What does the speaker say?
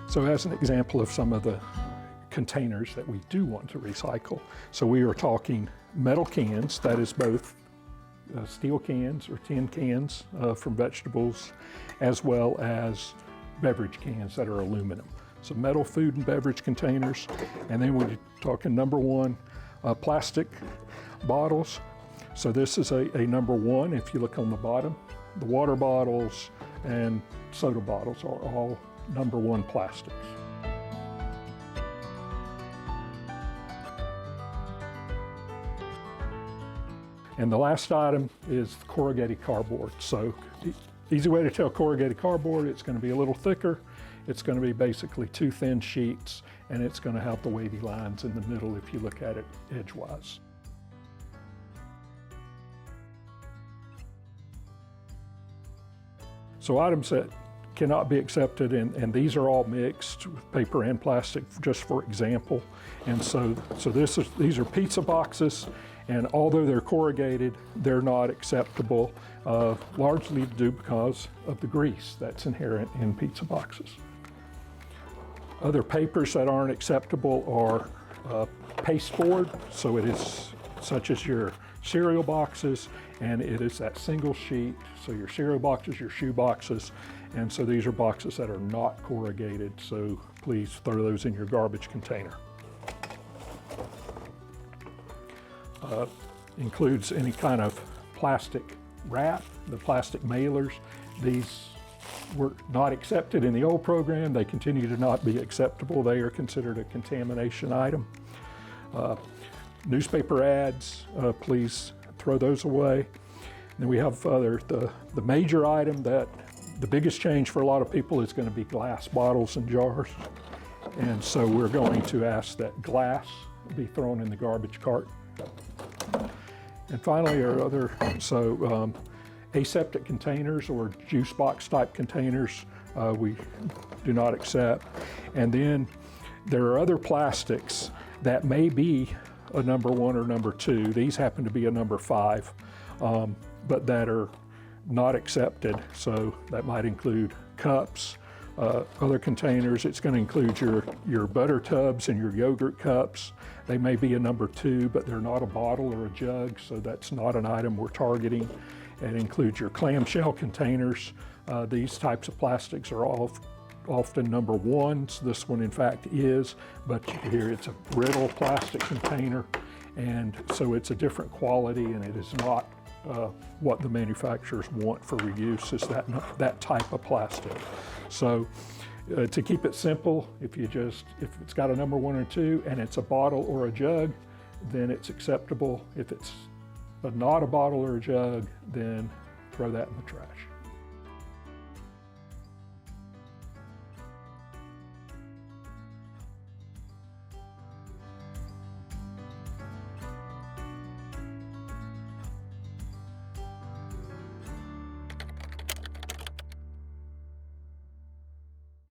So as an example of some of the containers that we do want to recycle, so we are talking metal cans, that is both steel cans or tin cans from vegetables, as well as beverage cans that are aluminum. So metal food and beverage containers, and then we're talking number one, plastic bottles. So this is a number one. If you look on the bottom, the water bottles and soda bottles are all number one plastics. And the last item is corrugated cardboard. So easy way to tell corrugated cardboard, it's going to be a little thicker. It's going to be basically two thin sheets, and it's going to have the wavy lines in the middle if you look at it edgewise. So items that cannot be accepted, and these are all mixed with paper and plastic, just for example. And so these are pizza boxes, and although they're corrugated, they're not acceptable, largely due because of the grease that's inherent in pizza boxes. Other papers that aren't acceptable are pasteboard, so it is such as your cereal boxes, and it is that single sheet, so your cereal boxes, your shoe boxes, and so these are boxes that are not corrugated, so please throw those in your garbage container. Includes any kind of plastic wrap, the plastic mailers. These were not accepted in the old program. They continue to not be acceptable. They are considered a contamination item. Newspaper ads, please throw those away. Then we have the major item that the biggest change for a lot of people is going to be glass bottles and jars. And so we're going to ask that glass be thrown in the garbage cart. And finally, aseptic containers or juice box type containers, we do not accept. And then there are other plastics that may be a number one or number two. These happen to be a number five, but that are not accepted. So that might include cups, other containers. It's going to include your butter tubs and your yogurt cups. They may be a number two, but they're not a bottle or a jug, so that's not an item we're targeting. It includes your clamshell containers. These types of plastics are often number ones. This one in fact is, but here it's a brittle plastic container, and so it's a different quality, and it is not what the manufacturers want for reuse, is that type of plastic. So to keep it simple, if it's got a number one or two and it's a bottle or a jug, then it's acceptable. If it's not a bottle or a jug, then throw that in the trash.